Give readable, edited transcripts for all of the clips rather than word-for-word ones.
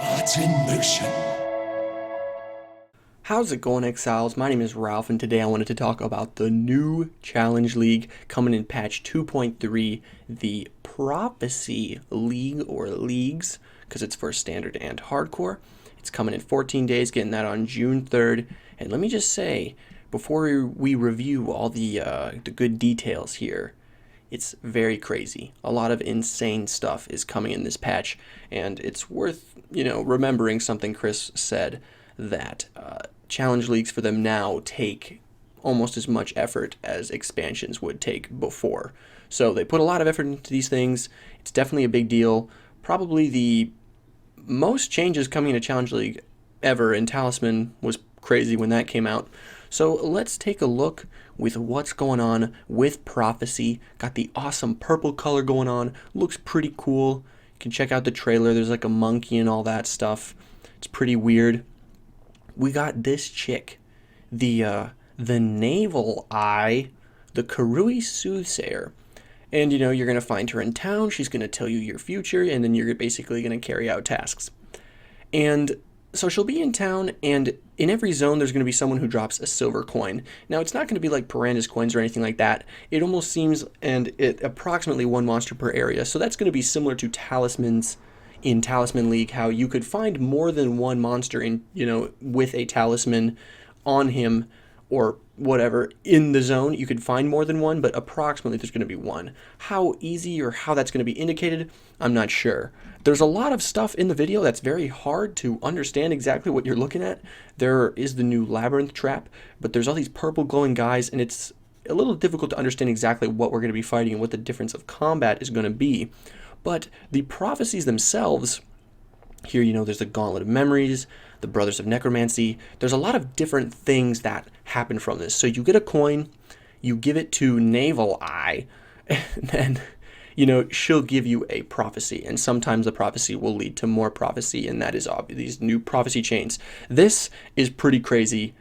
Art in motion. How's it going, Exiles? My name is Ralph, and today I wanted to talk about the new Challenge League coming in patch 2.3, the Prophecy League, or Leagues, because it's for Standard and Hardcore. It's coming in 14 days, getting that on June 3rd. And let me just say, before we review all the good details here, it's very crazy. A lot of insane stuff is coming in this patch, and it's worth, remembering something Chris said, that challenge leagues for them now take almost as much effort as expansions would take before. So they put a lot of effort into these things. It's definitely a big deal. Probably the most changes coming into Challenge League ever, and Talisman was crazy when that came out. So let's take a look with what's going on with Prophecy. Got the awesome purple color going on. Looks pretty cool. You can check out the trailer. There's like a monkey and all that stuff. It's pretty weird. We got this chick, the Naval Eye, the Karui Soothsayer. And, you're going to find her in town. She's going to tell you your future, and then you're basically going to carry out tasks. And so she'll be in town, and in every zone there's going to be someone who drops a silver coin. Now, it's not going to be like Piranha's coins or anything like that. It almost seems, and it approximately one monster per area. So that's going to be similar to Talisman's in Talisman League, how you could find more than one monster in, with a talisman on him or whatever in the zone. You could find more than one, but approximately there's going to be one. How easy or how that's going to be indicated, I'm not sure. There's a lot of stuff in the video that's very hard to understand exactly what you're looking at. There is the new labyrinth trap, but there's all these purple glowing guys, and it's a little difficult to understand exactly what we're going to be fighting and what the difference of combat is going to be. But the prophecies themselves, here, there's the Gauntlet of Memories, the Brothers of Necromancy. There's a lot of different things that happen from this. So you get a coin, you give it to Naval Eye, and then, she'll give you a prophecy. And sometimes the prophecy will lead to more prophecy, and that is these new prophecy chains. This is pretty crazy.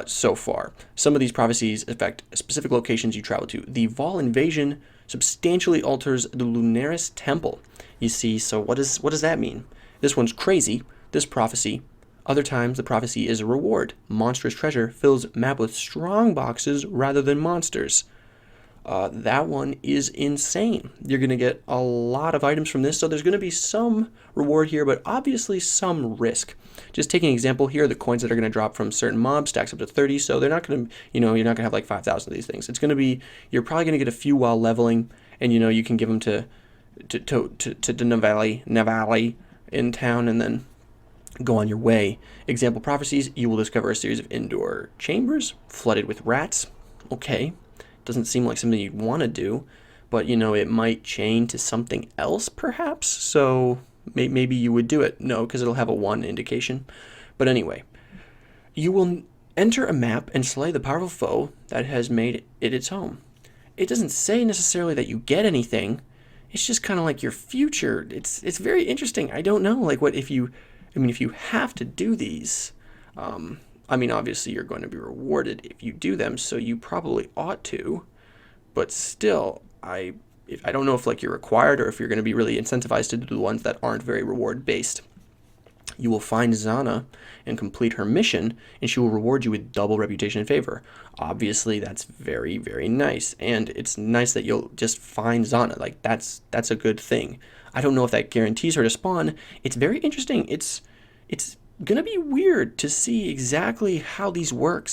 So far. Some of these prophecies affect specific locations you travel to. The Vol invasion substantially alters the Lunaris Temple. You see, so what does that mean? This one's crazy, this prophecy. Other times, the prophecy is a reward. Monstrous treasure fills map with strong boxes rather than monsters. That one is insane. You're going to get a lot of items from this, so there's going to be some reward here, but obviously some risk. Just taking an example here, the coins that are going to drop from certain mobs stacks up to 30, so they're not going to, you're not going to have like 5,000 of these things. It's going to be, you're probably going to get a few while leveling, and you can give them to Navali in town, and then go on your way. Example prophecies: you will discover a series of indoor chambers flooded with rats. Okay. Doesn't seem like something you'd want to do, but it might chain to something else perhaps, so maybe you would do it. No, because it'll have a 1 indication. But anyway, you will enter a map and slay the powerful foe that has made it its home. It doesn't say necessarily that you get anything. It's just kind of like your future. It's very interesting. I don't know, like, what if you have to do these, obviously you're going to be rewarded if you do them, so you probably ought to. But still, I don't know if you're required or if you're going to be really incentivized to do the ones that aren't very reward based. You will find Zana and complete her mission, and she will reward you with double reputation and favor. Obviously, that's very, very nice, and it's nice that you'll just find Zana. Like, that's a good thing. I don't know if that guarantees her to spawn. It's very interesting. It's gonna be weird to see exactly how these work.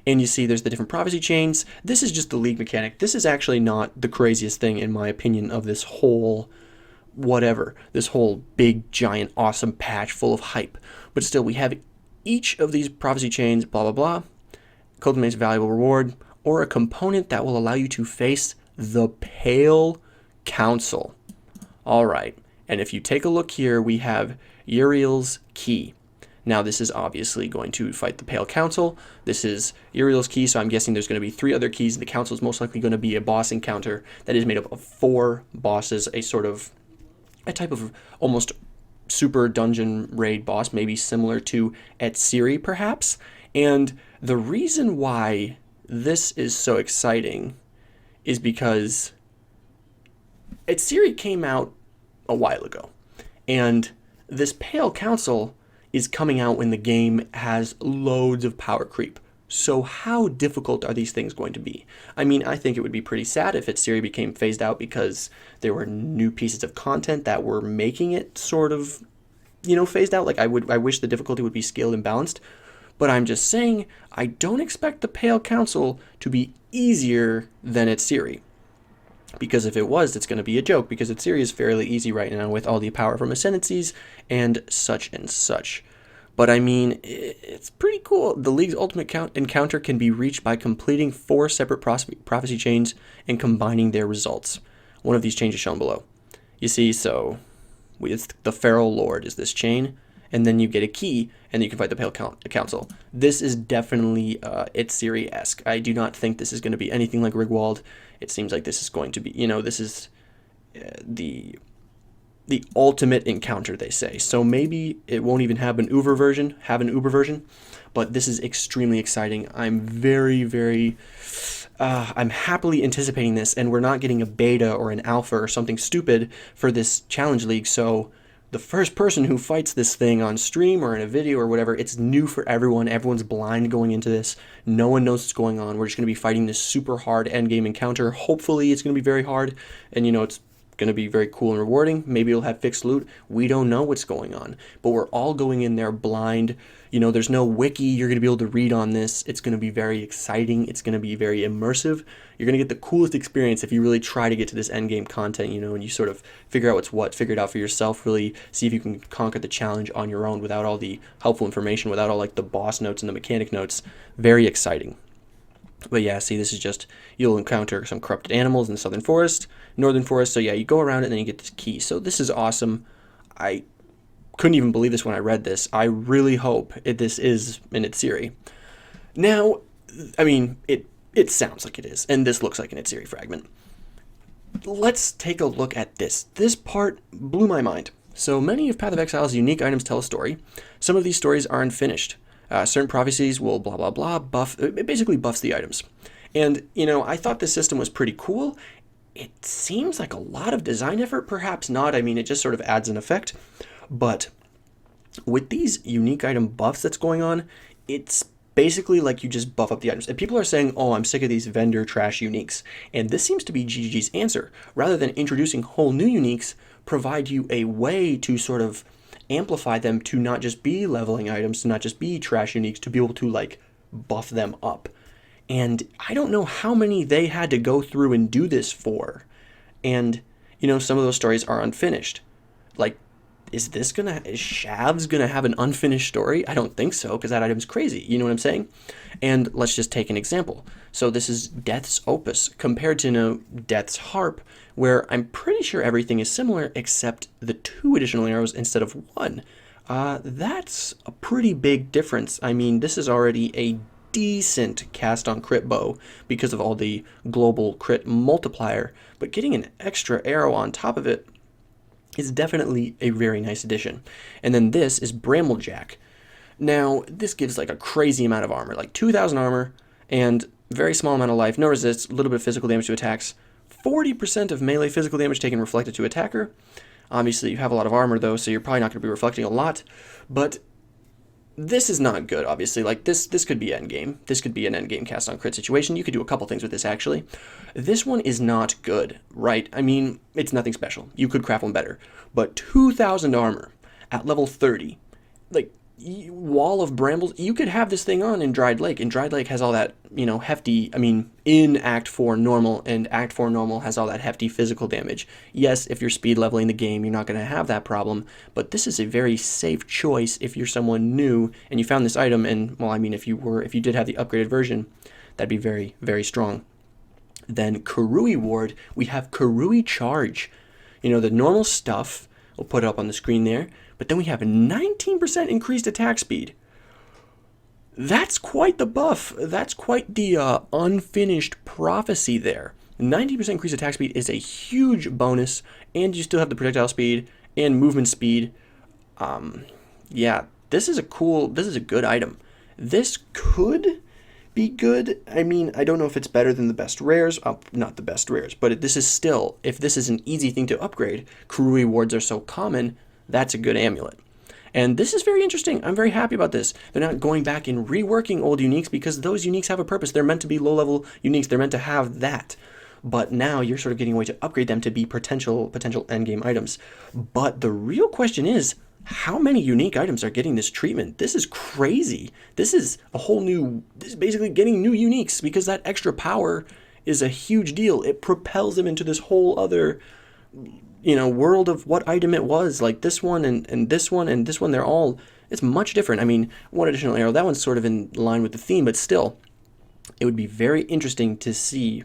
And you see there's the different prophecy chains. This is just the league mechanic. This is actually not the craziest thing, in my opinion, of this whole this whole big, giant, awesome patch full of hype. But still, we have each of these prophecy chains, blah, blah, blah, cultivates valuable reward, or a component that will allow you to face the Pale Council. All right, and if you take a look here, we have Uriel's Key. Now, this is obviously going to fight the Pale Council. This is Uriel's Key, so I'm guessing there's going to be 3 other keys. The Council is most likely going to be a boss encounter that is made up of 4 bosses, a type of almost super dungeon raid boss, maybe similar to Etsiri, perhaps. And the reason why this is so exciting is because Etsiri came out a while ago, and this Pale Council is coming out when the game has loads of power creep. So how difficult are these things going to be? I mean, I think it would be pretty sad if its series became phased out because there were new pieces of content that were making it sort of, phased out. Like I wish the difficulty would be scaled and balanced. But I'm just saying, I don't expect the Pale Council to be easier than its series. Because if it was, it's going to be a joke, because its series is fairly easy right now with all the power from Ascendancies and such and such. But I mean, it's pretty cool. The League's ultimate encounter can be reached by completing 4 separate prophecy chains and combining their results. One of these chains is shown below. You see, so it's the Feral Lord is this chain, and then you get a key, and then you can fight the Pale Council. This is definitely its series-esque. I do not think this is going to be anything like Rigwald. It seems like this is going to be, this is the ultimate encounter, they say. So maybe it won't even have an Uber version, but this is extremely exciting. I'm very, very, I'm happily anticipating this, and we're not getting a beta or an alpha or something stupid for this challenge league. So the first person who fights this thing on stream or in a video or whatever, it's new for everyone. Everyone's blind going into this. No one knows what's going on. We're just going to be fighting this super hard endgame encounter. Hopefully it's going to be very hard, and it's going to be very cool and rewarding. Maybe it'll have fixed loot. We don't know what's going on, but we're all going in there blind. There's no wiki you're going to be able to read on this. It's going to be very exciting. It's going to be very immersive. You're going to get the coolest experience if you really try to get to this endgame content, and you sort of figure out what's what, figure it out for yourself, really see if you can conquer the challenge on your own without all the helpful information, without all like the boss notes and the mechanic notes. Very exciting. But yeah, see, this is just, you'll encounter some corrupted animals in the southern forest, northern forest. So yeah, you go around it and then you get this key. So this is awesome. I couldn't even believe this when I read this. I really hope this is in its series. Now, I mean, it sounds like it is, and this looks like an its series fragment. Let's take a look at this. This part blew my mind. So many of Path of Exile's unique items tell a story. Some of these stories are unfinished. Certain prophecies will blah, blah, blah, buff. It basically buffs the items. And, I thought this system was pretty cool. It seems like a lot of design effort, perhaps not. I mean, it just sort of adds an effect. But with these unique item buffs that's going on, it's basically like you just buff up the items. And people are saying, oh, I'm sick of these vendor trash uniques. And this seems to be GGG's answer. Rather than introducing whole new uniques, provide you a way to sort of amplify them to not just be leveling items, to not just be trash uniques, to be able to like buff them up. And I don't know how many they had to go through and do this for. And, some of those stories are unfinished. Like, is Shav's gonna have an unfinished story? I don't think so, because that item's crazy. You know what I'm saying? And let's just take an example. So this is Death's Opus compared to Death's Harp, where I'm pretty sure everything is similar except the 2 additional arrows instead of 1. That's a pretty big difference. I mean, this is already a decent cast on crit bow because of all the global crit multiplier, but getting an extra arrow on top of it is definitely a very nice addition. And then this is Bramblejack. Now, this gives like a crazy amount of armor, like 2,000 armor and very small amount of life, no resist, a little bit of physical damage to attacks, 40% of melee physical damage taken reflected to attacker. Obviously, you have a lot of armor though, so you're probably not going to be reflecting a lot, but this is not good, obviously. Like, this could be endgame. This could be an endgame cast on crit situation. You could do a couple things with this, actually. This one is not good, right? I mean, it's nothing special. You could craft one better. But 2,000 armor at level 30, like, wall of brambles, you could have this thing on in Dried Lake, and Dried Lake has all that, hefty, in Act 4 normal, and Act 4 normal has all that hefty physical damage. Yes, if you're speed leveling the game, you're not going to have that problem, but this is a very safe choice if you're someone new and you found this item, and, well, if you did have the upgraded version, that'd be very, very strong. Then Karui Ward, we have Karui Charge. The normal stuff, we'll put it up on the screen there, but then we have 19% increased attack speed. That's quite the buff. That's quite the unfinished prophecy there. 90% increased attack speed is a huge bonus, and you still have the projectile speed and movement speed. Yeah, this is a good item. This could be good. I don't know if it's better than the best rares. Not the best rares, but this is still, if this is an easy thing to upgrade, Karui wards are so common, That's a good amulet. And this is very interesting. I'm very happy about this. They're not going back and reworking old uniques because those uniques have a purpose. They're meant to be low-level uniques. They're meant to have that. But now you're sort of getting a way to upgrade them to be potential endgame items. But the real question is, how many unique items are getting this treatment? This is crazy. This is basically getting new uniques because that extra power is a huge deal. It propels them into this whole other, world of what item it was. Like this one and this one and this one, it's much different. I mean, one additional arrow, that one's sort of in line with the theme, but still, it would be very interesting to see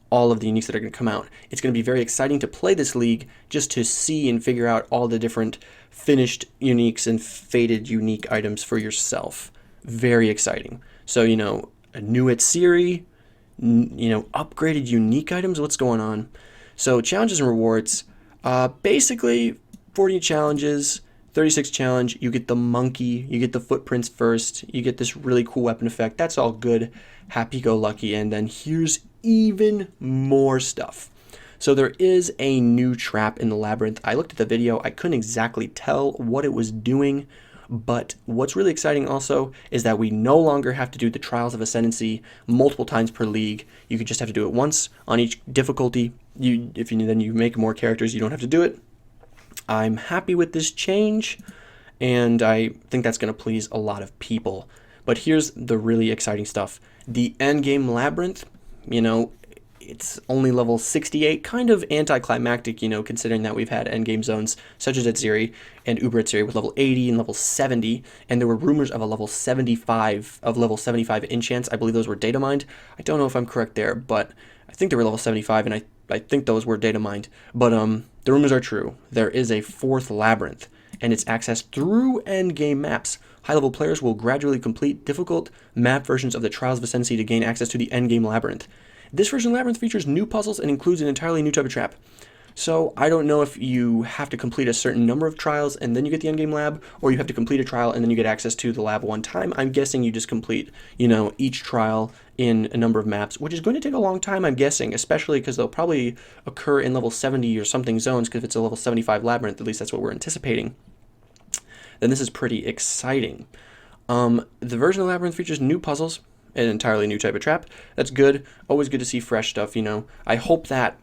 all of the uniques that are going to come out. It's going to be very exciting to play this league just to see and figure out all the different finished uniques and faded unique items for yourself. Very exciting. So, a new Siri, upgraded unique items. What's going on? So challenges and rewards, basically 40 challenges, 36 challenge, you get the monkey, you get the footprints first, you get this really cool weapon effect. That's all good, happy-go-lucky, and then here's even more stuff. So there is a new trap in the labyrinth. I looked at the video, I couldn't exactly tell what it was doing, but what's really exciting also is that we no longer have to do the Trials of Ascendancy multiple times per league. You could just have to do it once on each difficulty. Then you make more characters, you don't have to do it. I'm happy with this change, and I think that's going to please a lot of people. But here's the really exciting stuff. The endgame labyrinth, it's only level 68, kind of anticlimactic, considering that we've had endgame zones such as Etziri and Uber Etziri with level 80 and level 70, and there were rumors of level 75 enchants. I believe those were data mined. I don't know if I'm correct there, but I think they were level 75, and I think those were data mined. But the rumors are true. There is a fourth labyrinth, and it's accessed through endgame maps. High-level players will gradually complete difficult map versions of the Trials of Ascendancy to gain access to the endgame labyrinth. This version of Labyrinth features new puzzles and includes an entirely new type of trap. So I don't know if you have to complete a certain number of trials and then you get the endgame lab, or you have to complete a trial and then you get access to the lab one time. I'm guessing you just complete, each trial in a number of maps, which is going to take a long time, I'm guessing, especially because they'll probably occur in level 70 or something zones, because if it's a level 75 labyrinth, at least that's what we're anticipating. Then this is pretty exciting. The version of Labyrinth features new puzzles, an entirely new type of trap. That's good. Always good to see fresh stuff, I hope that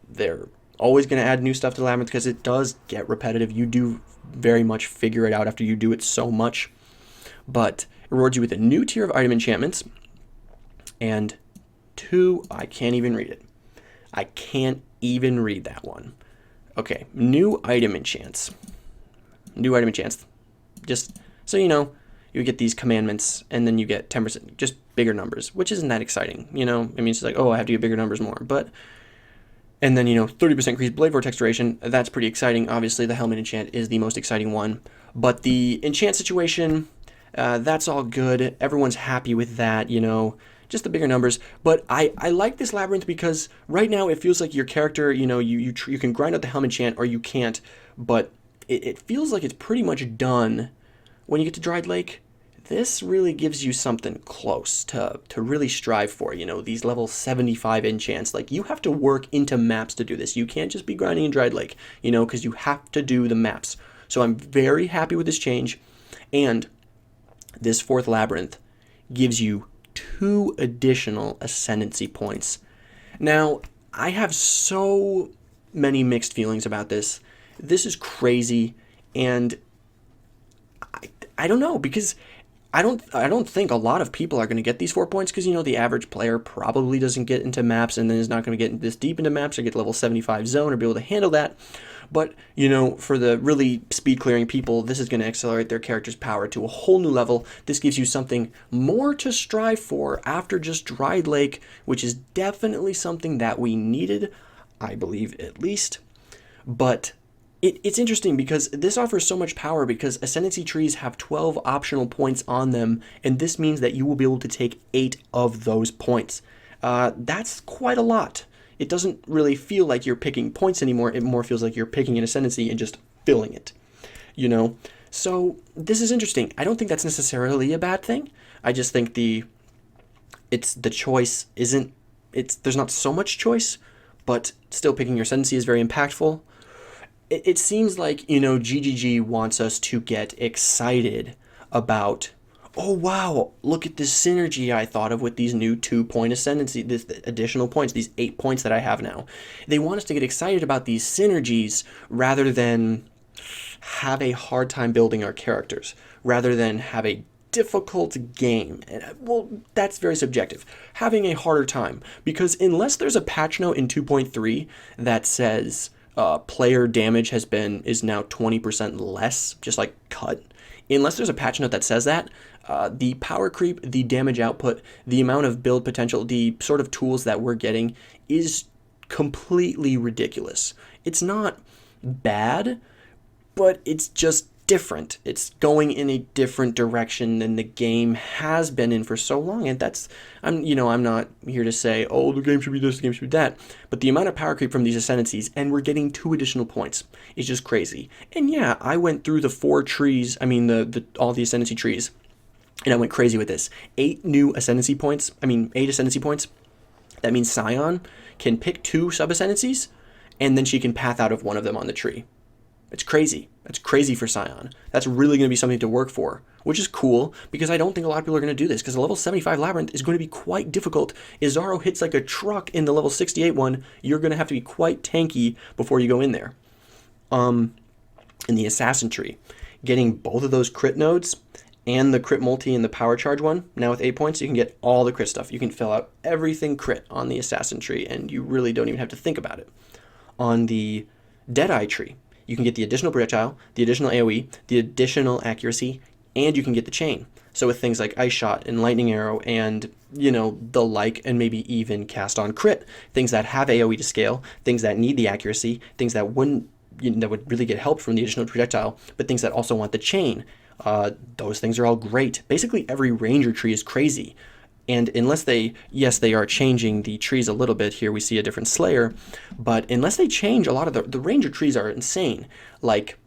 they're always going to add new stuff to Labyrinth, because it does get repetitive. You do very much figure it out after you do it so much. But it rewards you with a new tier of item enchantments. And I can't even read it. I can't even read that one. Okay, new item enchants. New item enchants. Just so you get these commandments, and then you get 10%, just bigger numbers, which isn't that exciting, I mean, it's like, I have to get bigger numbers more, and then, 30% increased blade vortex duration, that's pretty exciting. Obviously, the helmet enchant is the most exciting one, but the enchant situation, that's all good. Everyone's happy with that, just the bigger numbers. But I like this labyrinth because right now it feels like your character, you can grind out the helmet enchant or you can't, but it feels like it's pretty much done. When you get to Dried Lake, this really gives you something close to really strive for, these level 75 enchants. Like, you have to work into maps to do this. You can't just be grinding in Dried Lake, because you have to do the maps. So I'm very happy with this change. And this fourth labyrinth gives you 2 additional Ascendancy points. Now, I have so many mixed feelings about this. This is crazy, and I don't know, because I don't think a lot of people are going to get these 4 points, because the average player probably doesn't get into maps and then is not going to get this deep into maps or get level 75 zone or be able to handle that. But for the really speed clearing people, this is going to accelerate their character's power to a whole new level. This gives you something more to strive for after just Dried Lake, which is definitely something that we needed, I believe, at least. But it's interesting because this offers so much power, because Ascendancy trees have 12 optional points on them, and this means that you will be able to take 8 of those points. That's quite a lot. It doesn't really feel like you're picking points anymore. It more feels like you're picking an Ascendancy and just filling it, So this is interesting. I don't think that's necessarily a bad thing. I just think the choice there's not so much choice, but still picking your Ascendancy is very impactful. it seems like, GGG wants us to get excited about, oh wow, look at this synergy I thought of with these new 2-point ascendancy, this additional points, these 8 points that I have now. They want us to get excited about these synergies rather than have a hard time building our characters, rather than have a difficult game. And well, that's very subjective. Having a harder time, because unless there's a patch note in 2.3 that says player damage is now 20% less, just like cut. Unless there's a patch note that says that, the power creep, the damage output, the amount of build potential, the sort of tools that we're getting is completely ridiculous. It's not bad, but it's just different. It's going in a different direction than the game has been in for so long. And I'm not here to say, oh, the game should be this, the game should be that. But the amount of power creep from these ascendancies, and we're getting 2 additional points, is just crazy. And yeah, I went through the 4 trees, all the ascendancy trees, and I went crazy with this. 8 ascendancy points. That means Scion can pick 2 sub-ascendancies, and then she can path out of one of them on the tree. It's crazy. That's crazy for Scion. That's really going to be something to work for, which is cool, because I don't think a lot of people are going to do this, because the level 75 Labyrinth is going to be quite difficult. Izaro hits like a truck in the level 68 one. You're going to have to be quite tanky before you go in there. In the Assassin tree, getting both of those crit nodes and the crit multi and the power charge one, now with 8 points, you can get all the crit stuff. You can fill out everything crit on the Assassin tree, and you really don't even have to think about it. On the Deadeye tree, you can get the additional projectile, the additional AoE, the additional accuracy, and you can get the chain. So with things like Ice Shot and Lightning Arrow and, the like, and maybe even Cast on Crit, things that have AoE to scale, things that need the accuracy, things that would really get help from the additional projectile, but things that also want the chain. Those things are all great. Basically, every Ranger tree is crazy. And unless they are changing the trees a little bit. Here we see a different Slayer, but unless they change a lot of the Ranger trees are insane. Like,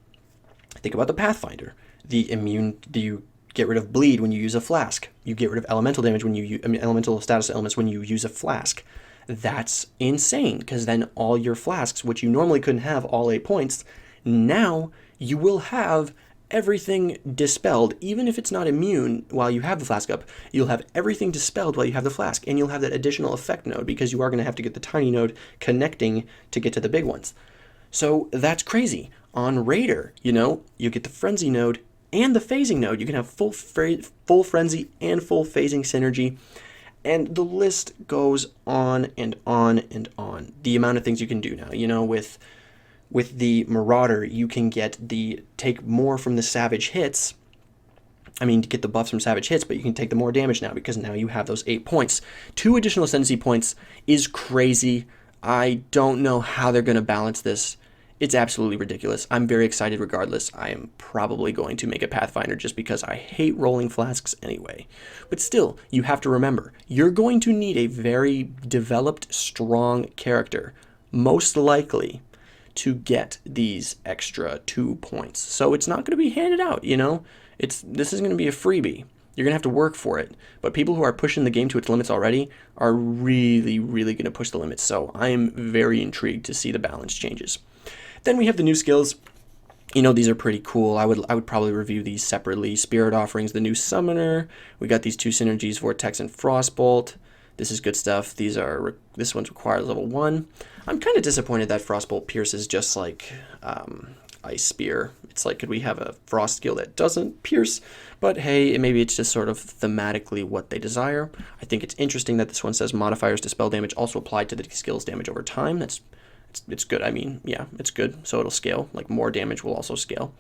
think about the Pathfinder. You get rid of bleed when you use a flask. You get rid of elemental damage when elemental status elements when you use a flask. That's insane, because then all your flasks, which you normally couldn't have all 8 points, now you will have everything dispelled. Even if it's not immune while you have the flask up, you'll have everything dispelled while you have the flask, and you'll have that additional effect node, because you are going to have to get the tiny node connecting to get to the big ones. So that's crazy. On Raider, you get the frenzy node and the phasing node. You can have full frenzy and full phasing synergy, and the list goes on and on and on. The amount of things you can do now, with the Marauder, you can take more from the savage hits. To get the buffs from savage hits, but you can take the more damage now, because now you have those 8 points. 2 additional ascendancy points is crazy. I don't know how they're going to balance this. It's absolutely ridiculous. I'm very excited regardless. I am probably going to make a Pathfinder just because I hate rolling flasks anyway. But still, you have to remember, you're going to need a very developed, strong character, most likely, to get these extra 2 points. So it's not going to be handed out, This is going to be a freebie. You're going to have to work for it. But people who are pushing the game to its limits already are really, really going to push the limits. So I am very intrigued to see the balance changes. Then we have the new skills. These are pretty cool. I would probably review these separately. Spirit Offerings, the new Summoner. We got these 2 synergies, Vortex and Frostbolt. This is good stuff. This one's required level 1. I'm kind of disappointed that Frostbolt pierces just like Ice Spear. It's like, could we have a Frost skill that doesn't pierce? But hey, maybe it's just sort of thematically what they desire. I think it's interesting that this one says modifiers to spell damage also applied to the skill's damage over time. It's good. It's good. So it'll scale. Like, more damage will also scale.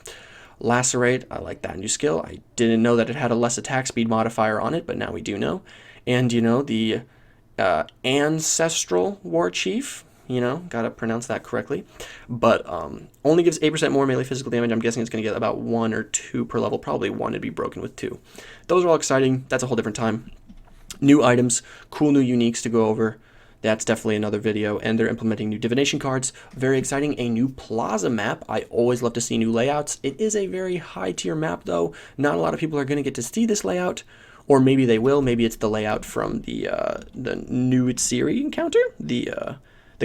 Lacerate, I like that new skill. I didn't know that it had a less attack speed modifier on it, but now we do know. And, the Ancestral War Chief, gotta pronounce that correctly, but only gives 8% more melee physical damage. I'm guessing it's going to get about 1 or 2 per level, probably 1 to be broken with 2. Those are all exciting. That's a whole different time. New items, cool new uniques to go over. That's definitely another video, and they're implementing new divination cards. Very exciting. A new plaza map. I always love to see new layouts. It is a very high tier map, though. Not a lot of people are going to get to see this layout. Or maybe they will. Maybe it's the layout from the new Tsiri encounter, the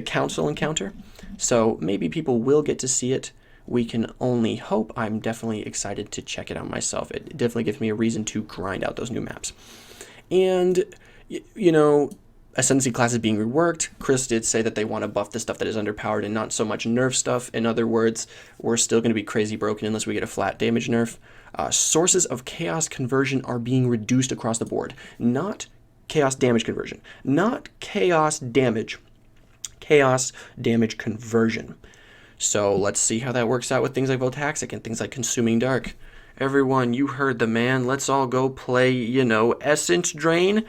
council encounter. So maybe people will get to see it. we can only hope. I'm definitely excited to check it out myself. It definitely gives me a reason to grind out those new maps. And, you know, Ascendancy class is being reworked. Chris did say that they want to buff the stuff that is underpowered and not so much nerf stuff. In other words, we're still going to be crazy broken unless we get a flat damage nerf. Sources of chaos conversion are being reduced across the board. Not chaos damage conversion. Not chaos damage. Chaos damage conversion. So let's see how that works out with things like Votaxic and things like Consuming Dark. Everyone, you heard the man. Let's all go play, Essence Drain.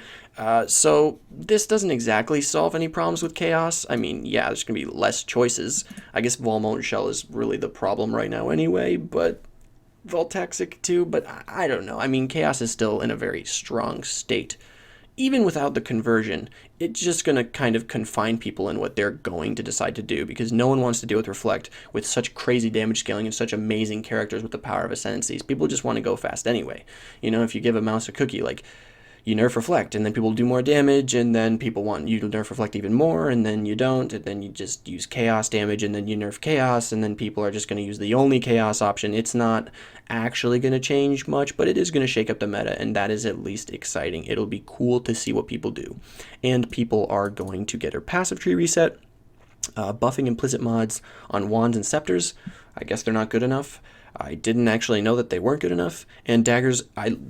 So this doesn't exactly solve any problems with Chaos. I mean, yeah, there's going to be less choices. I guess Volmone Shell is really the problem right now anyway, but Voltaxic too. But I don't know. I mean, Chaos is still in a very strong state. Even without the conversion, it's just going to kind of confine people in what they're going to decide to do, because no one wants to deal with Reflect with such crazy damage scaling and such amazing characters with the power of Ascendancies. People just want to go fast anyway. If you give a mouse a cookie, like, you nerf Reflect, and then people do more damage, and then people want you to nerf Reflect even more, and then you don't, and then you just use Chaos damage, and then you nerf Chaos, and then people are just going to use the only Chaos option. It's not actually going to change much, but it is going to shake up the meta, and that is at least exciting. It'll be cool to see what people do. And people are going to get their passive tree reset, buffing implicit mods on wands and scepters. I guess they're not good enough. I didn't actually know that they weren't good enough. And daggers,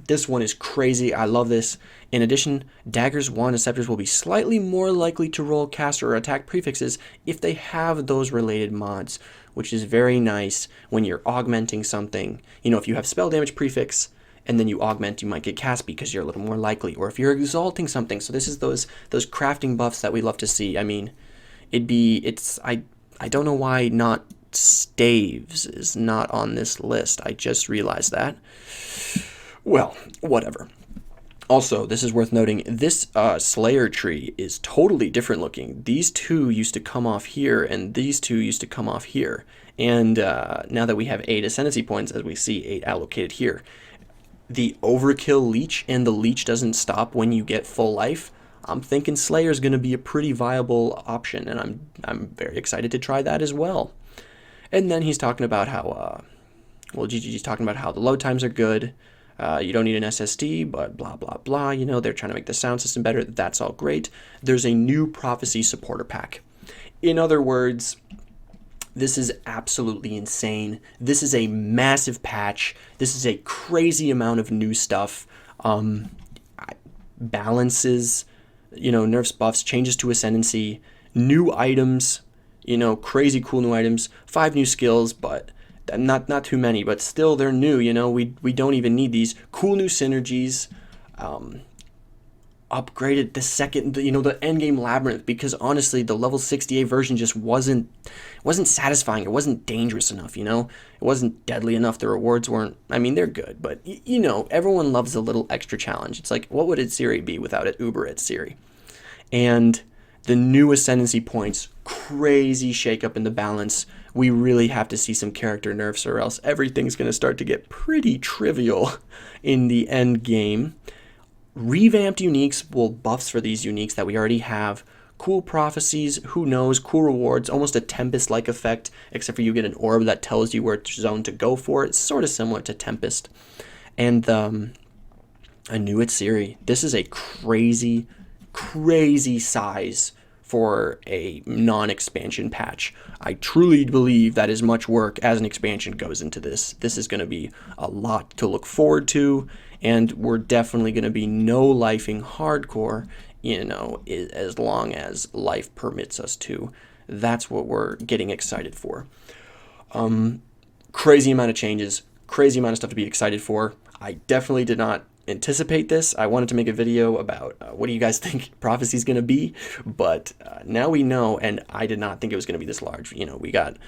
this one is crazy. I love this. In addition, daggers, wand, and scepters will be slightly more likely to roll caster or attack prefixes if they have those related mods, which is very nice when you're augmenting something. If you have spell damage prefix and then you augment, you might get cast because you're a little more likely. Or if you're exalting something. So this is those crafting buffs that we love to see. I mean, I don't know why not Staves is not on this list. I just realized that. Well, whatever. Also, this is worth noting, this Slayer tree is totally different looking. These two used to come off here, and these two used to come off here. And now that we have 8 Ascendancy points, as we see 8 allocated here, the Overkill Leech, and the Leech doesn't stop when you get full life, I'm thinking Slayer is going to be a pretty viable option, and I'm very excited to try that as well. And then he's talking about how, GGG's talking about how the load times are good. You don't need an SSD, but blah, blah, blah. They're trying to make the sound system better. That's all great. There's a new Prophecy supporter pack. In other words, this is absolutely insane. This is a massive patch. This is a crazy amount of new stuff. Balances, nerfs, buffs, changes to Ascendancy, new items, crazy cool new items, 5 new skills, but not too many, but still they're new. We don't even need these cool new synergies. Upgraded the second, the endgame labyrinth, because honestly the level 68 version just wasn't satisfying. It wasn't dangerous enough. It wasn't deadly enough. The rewards weren't, they're good, but everyone loves a little extra challenge. It's like, what would Itsiri be without it? Uber Itsiri. And the new Ascendancy points, crazy shakeup in the balance. We really have to see some character nerfs, or else everything's going to start to get pretty trivial in the end game. Revamped uniques, buffs for these uniques that we already have. Cool prophecies, who knows, cool rewards, almost a Tempest-like effect, except for you get an orb that tells you where zone to go for. It's sort of similar to Tempest. And a new Itsiri. This is a crazy size for a non-expansion patch. I truly believe that as much work as an expansion goes into this. This is going to be a lot to look forward to, and we're definitely going to be no-lifing hardcore, as long as life permits us to. That's what we're getting excited for. Crazy amount of changes, crazy amount of stuff to be excited for. I definitely did not anticipate this. I wanted to make a video about what do you guys think Prophecy is going to be, but now we know, and I did not think it was going to be this large. We got a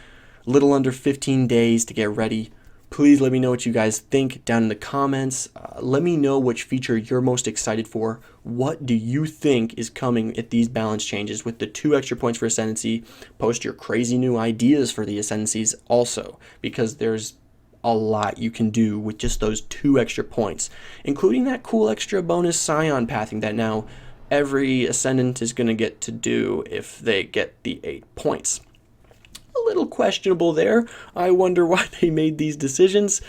little under 15 days to get ready. Please let me know what you guys think down in the comments. Let me know which feature you're most excited for. What do you think is coming at these balance changes with the 2 extra points for Ascendancy? Post your crazy new ideas for the Ascendancies also, because there's a lot you can do with just those 2 extra points, including that cool extra bonus Scion pathing that now every Ascendant is going to get to do if they get the 8 points. little questionable there. I wonder why they made these decisions.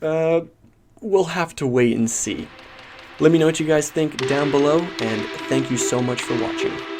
We'll have to wait and see. Let me know what you guys think down below, and thank you so much for watching.